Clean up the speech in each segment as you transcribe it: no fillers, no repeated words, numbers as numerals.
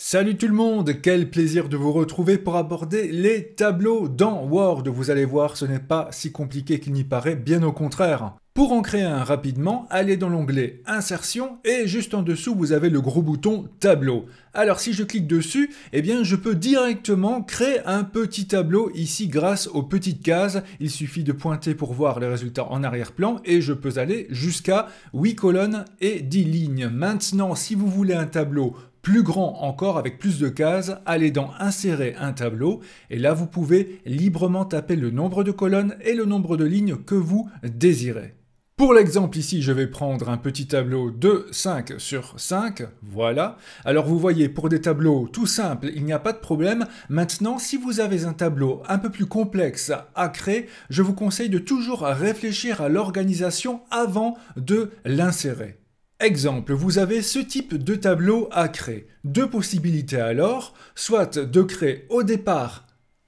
Salut tout le monde, quel plaisir de vous retrouver pour aborder les tableaux dans Word. Vous allez voir, ce n'est pas si compliqué qu'il n'y paraît, bien au contraire. Pour en créer un rapidement, allez dans l'onglet Insertion et juste en dessous, vous avez le gros bouton Tableau. Alors si je clique dessus, eh bien je peux directement créer un petit tableau ici grâce aux petites cases. Il suffit de pointer pour voir les résultats en arrière-plan et je peux aller jusqu'à 8 colonnes et 10 lignes. Maintenant, si vous voulez un tableau plus grand encore avec plus de cases, allez dans Insérer un tableau et là vous pouvez librement taper le nombre de colonnes et le nombre de lignes que vous désirez. Pour l'exemple ici, je vais prendre un petit tableau de 5 sur 5, voilà. Alors vous voyez, pour des tableaux tout simples, il n'y a pas de problème. Maintenant, si vous avez un tableau un peu plus complexe à créer, je vous conseille de toujours réfléchir à l'organisation avant de l'insérer. Exemple, vous avez ce type de tableau à créer. Deux possibilités alors, soit de créer au départ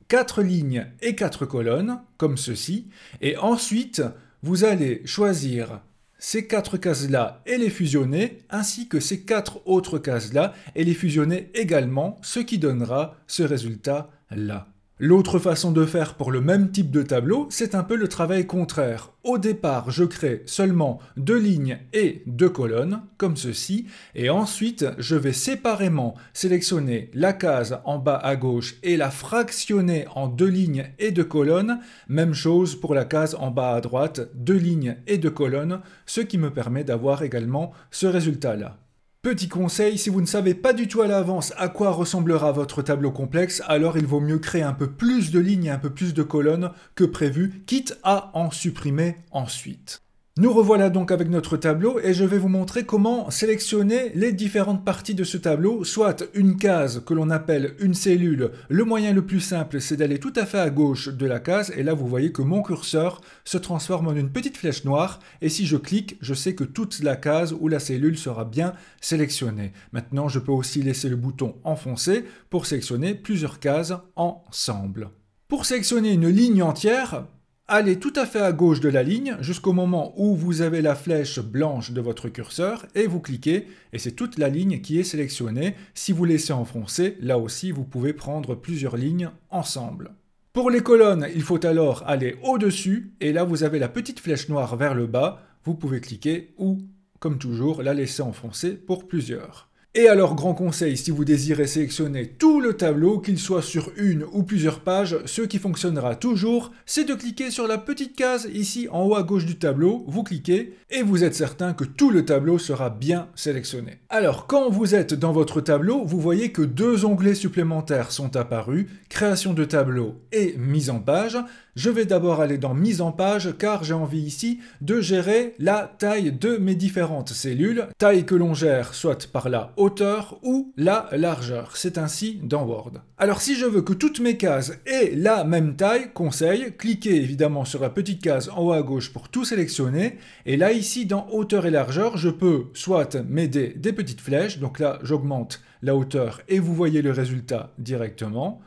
4 lignes et 4 colonnes, comme ceci, et ensuite vous allez choisir ces 4 cases-là et les fusionner, ainsi que ces 4 autres cases-là et les fusionner également, ce qui donnera ce résultat-là. L'autre façon de faire pour le même type de tableau, c'est un peu le travail contraire. Au départ, je crée seulement 2 lignes et 2 colonnes, comme ceci, et ensuite, je vais séparément sélectionner la case en bas à gauche et la fractionner en 2 lignes et 2 colonnes. Même chose pour la case en bas à droite, 2 lignes et 2 colonnes, ce qui me permet d'avoir également ce résultat-là. Petit conseil, si vous ne savez pas du tout à l'avance à quoi ressemblera votre tableau complexe, alors il vaut mieux créer un peu plus de lignes et un peu plus de colonnes que prévu, quitte à en supprimer ensuite. Nous revoilà donc avec notre tableau et je vais vous montrer comment sélectionner les différentes parties de ce tableau, soit une case que l'on appelle une cellule. Le moyen le plus simple, c'est d'aller tout à fait à gauche de la case et là vous voyez que mon curseur se transforme en une petite flèche noire et si je clique, je sais que toute la case ou la cellule sera bien sélectionnée. Maintenant, je peux aussi laisser le bouton enfoncé pour sélectionner plusieurs cases ensemble. Pour sélectionner une ligne entière, allez tout à fait à gauche de la ligne jusqu'au moment où vous avez la flèche blanche de votre curseur et vous cliquez et c'est toute la ligne qui est sélectionnée. Si vous laissez enfoncer, là aussi vous pouvez prendre plusieurs lignes ensemble. Pour les colonnes, il faut alors aller au-dessus et là vous avez la petite flèche noire vers le bas. Vous pouvez cliquer ou, comme toujours, la laisser enfoncer pour plusieurs. Et alors, grand conseil, si vous désirez sélectionner tout le tableau, qu'il soit sur une ou plusieurs pages, ce qui fonctionnera toujours, c'est de cliquer sur la petite case ici en haut à gauche du tableau, vous cliquez et vous êtes certain que tout le tableau sera bien sélectionné. Alors, quand vous êtes dans votre tableau, vous voyez que 2 onglets supplémentaires sont apparus, création de tableau et mise en page. Je vais d'abord aller dans mise en page car j'ai envie ici de gérer la taille de mes différentes cellules, taille que l'on gère soit par la hauteur ou la largeur. C'est ainsi dans Word. Alors si je veux que toutes mes cases aient la même taille, conseil, cliquez évidemment sur la petite case en haut à gauche pour tout sélectionner et là ici dans hauteur et largeur, je peux soit m'aider des petites flèches, donc là j'augmente la hauteur et vous voyez le résultat directement,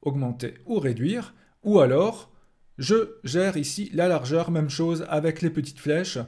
augmenter ou réduire. Ou alors, je gère ici la largeur, même chose avec les petites flèches.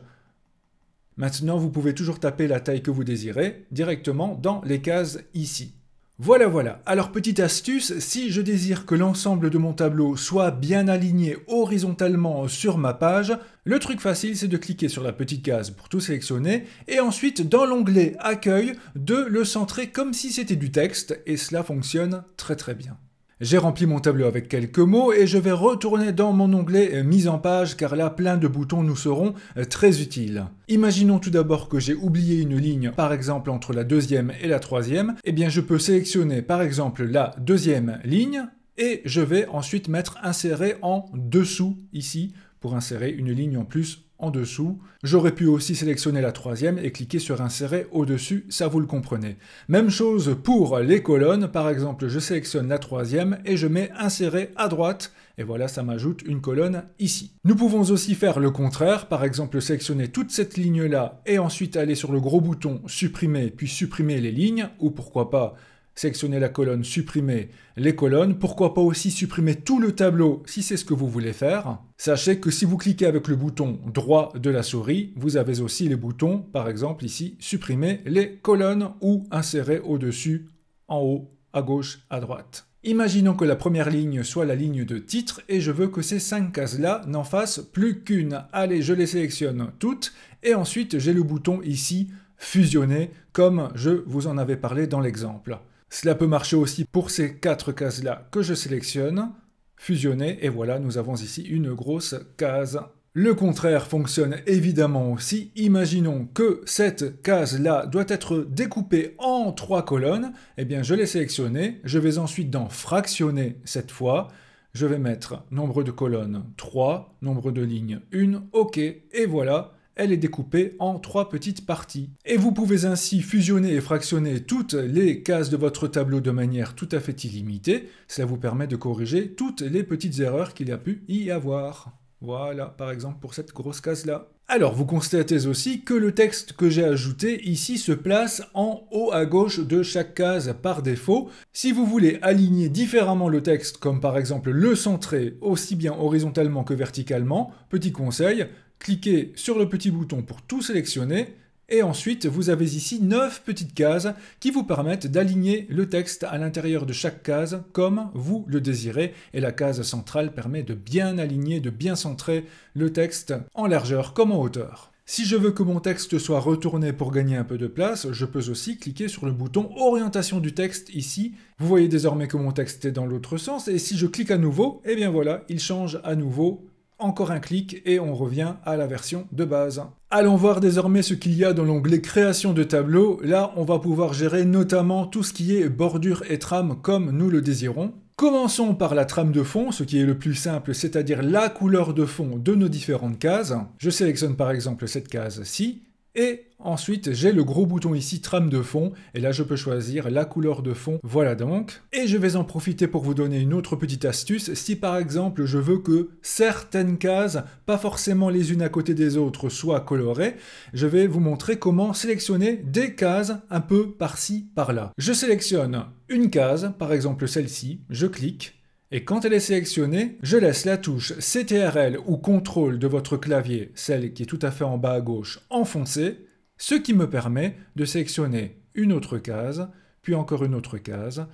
Maintenant, vous pouvez toujours taper la taille que vous désirez directement dans les cases ici. Voilà. Alors, petite astuce, si je désire que l'ensemble de mon tableau soit bien aligné horizontalement sur ma page, le truc facile, c'est de cliquer sur la petite case pour tout sélectionner et ensuite, dans l'onglet Accueil, de le centrer comme si c'était du texte et cela fonctionne très bien. J'ai rempli mon tableau avec quelques mots et je vais retourner dans mon onglet mise en page car là plein de boutons nous seront très utiles. Imaginons tout d'abord que j'ai oublié une ligne par exemple entre la deuxième et la troisième, eh bien je peux sélectionner par exemple la deuxième ligne et je vais ensuite mettre insérer en dessous ici pour insérer une ligne en plus en dessous. J'aurais pu aussi sélectionner la troisième et cliquer sur insérer au-dessus, ça vous le comprenez. Même chose pour les colonnes, par exemple je sélectionne la troisième et je mets insérer à droite et voilà ça m'ajoute une colonne ici. Nous pouvons aussi faire le contraire, par exemple sélectionner toute cette ligne là et ensuite aller sur le gros bouton supprimer puis supprimer les lignes ou pourquoi pas sélectionner la colonne, supprimer les colonnes. Pourquoi pas aussi supprimer tout le tableau si c'est ce que vous voulez faire. Sachez que si vous cliquez avec le bouton droit de la souris, vous avez aussi les boutons, par exemple ici, supprimer les colonnes ou insérer au-dessus en haut, à gauche, à droite. Imaginons que la première ligne soit la ligne de titre et je veux que ces 5 cases-là n'en fassent plus qu'une. Allez, je les sélectionne toutes et ensuite j'ai le bouton ici fusionner comme je vous en avais parlé dans l'exemple. Cela peut marcher aussi pour ces 4 cases-là que je sélectionne, fusionner et voilà, nous avons ici une grosse case. Le contraire fonctionne évidemment aussi. Imaginons que cette case-là doit être découpée en 3 colonnes. Eh bien, je l'ai sélectionnée. Je vais ensuite dans fractionner cette fois. Je vais mettre nombre de colonnes 3, nombre de lignes 1, OK. Et voilà, elle est découpée en 3 petites parties. Et vous pouvez ainsi fusionner et fractionner toutes les cases de votre tableau de manière tout à fait illimitée. Cela vous permet de corriger toutes les petites erreurs qu'il y a pu y avoir. Voilà, par exemple, pour cette grosse case-là. Alors, vous constatez aussi que le texte que j'ai ajouté ici se place en haut à gauche de chaque case par défaut. Si vous voulez aligner différemment le texte, comme par exemple le centrer aussi bien horizontalement que verticalement, petit conseil, cliquez sur le petit bouton pour tout sélectionner, et ensuite, vous avez ici 9 petites cases qui vous permettent d'aligner le texte à l'intérieur de chaque case comme vous le désirez. Et la case centrale permet de bien aligner, de bien centrer le texte en largeur comme en hauteur. Si je veux que mon texte soit retourné pour gagner un peu de place, je peux aussi cliquer sur le bouton orientation du texte ici. Vous voyez désormais que mon texte est dans l'autre sens et si je clique à nouveau, eh bien voilà, il change à nouveau. Encore un clic et on revient à la version de base. Allons voir désormais ce qu'il y a dans l'onglet création de tableau. Là, on va pouvoir gérer notamment tout ce qui est bordure et trame comme nous le désirons. Commençons par la trame de fond, ce qui est le plus simple, c'est-à-dire la couleur de fond de nos différentes cases. Je sélectionne par exemple cette case-ci. Et ensuite, j'ai le gros bouton ici, trame de fond, et là je peux choisir la couleur de fond, voilà donc. Et je vais en profiter pour vous donner une autre petite astuce, si par exemple je veux que certaines cases, pas forcément les unes à côté des autres, soient colorées, je vais vous montrer comment sélectionner des cases un peu par-ci, par-là. Je sélectionne une case, par exemple celle-ci, je clique, et quand elle est sélectionnée, je laisse la touche CTRL ou CTRL de votre clavier, celle qui est tout à fait en bas à gauche, enfoncée, ce qui me permet de sélectionner une autre case, puis encore une autre case,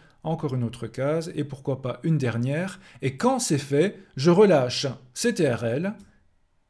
et pourquoi pas une dernière. Et quand c'est fait, je relâche CTRL,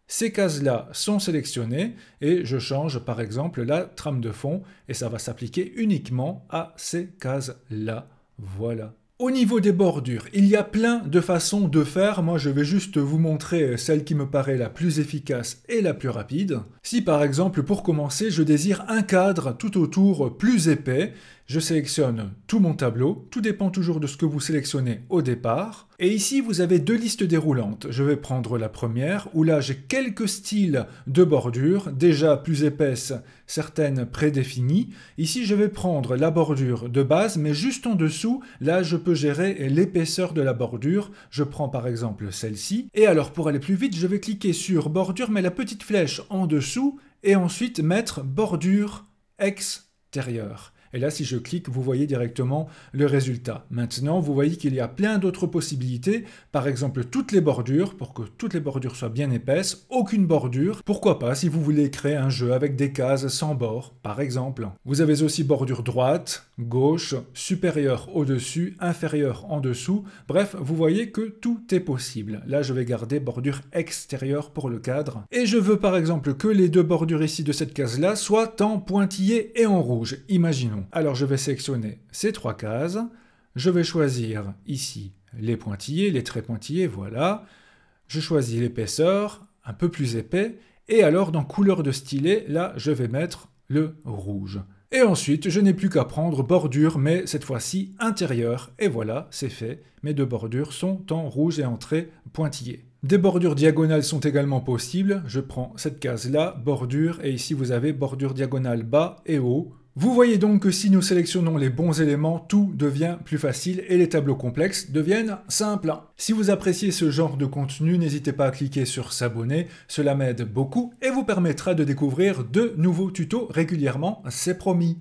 ces cases-là sont sélectionnées, et je change par exemple la trame de fond, et ça va s'appliquer uniquement à ces cases-là. Voilà. Au niveau des bordures, il y a plein de façons de faire. Moi, je vais juste vous montrer celle qui me paraît la plus efficace et la plus rapide. Si par exemple, pour commencer, je désire un cadre tout autour plus épais, je sélectionne tout mon tableau. Tout dépend toujours de ce que vous sélectionnez au départ. Et ici, vous avez 2 listes déroulantes. Je vais prendre la première, où là, j'ai quelques styles de bordure, déjà plus épaisses, certaines prédéfinies. Ici, je vais prendre la bordure de base, mais juste en dessous, là, je peux gérer l'épaisseur de la bordure. Je prends par exemple celle-ci. Et alors, pour aller plus vite, je vais cliquer sur bordure, mais la petite flèche en dessous, et ensuite mettre bordure extérieure. Et là, si je clique, vous voyez directement le résultat. Maintenant, vous voyez qu'il y a plein d'autres possibilités. Par exemple, toutes les bordures, pour que toutes les bordures soient bien épaisses. Aucune bordure. Pourquoi pas si vous voulez créer un jeu avec des cases sans bord, par exemple. Vous avez aussi bordure droite, gauche, supérieure au-dessus, inférieure en dessous. Bref, vous voyez que tout est possible. Là, je vais garder bordure extérieure pour le cadre. Et je veux par exemple que les 2 bordures ici de cette case-là soient en pointillé et en rouge. Imaginons. Alors je vais sélectionner ces 3 cases, je vais choisir ici les pointillés, les traits pointillés, voilà. Je choisis l'épaisseur, un peu plus épais, et alors dans couleur de stylet, là je vais mettre le rouge. Et ensuite, je n'ai plus qu'à prendre bordure, mais cette fois-ci intérieure, et voilà, c'est fait. Mes 2 bordures sont en rouge et en traits pointillés. Des bordures diagonales sont également possibles, je prends cette case-là, bordure, et ici vous avez bordure diagonale bas et haut. Vous voyez donc que si nous sélectionnons les bons éléments, tout devient plus facile et les tableaux complexes deviennent simples. Si vous appréciez ce genre de contenu, n'hésitez pas à cliquer sur s'abonner, cela m'aide beaucoup et vous permettra de découvrir de nouveaux tutos régulièrement, c'est promis.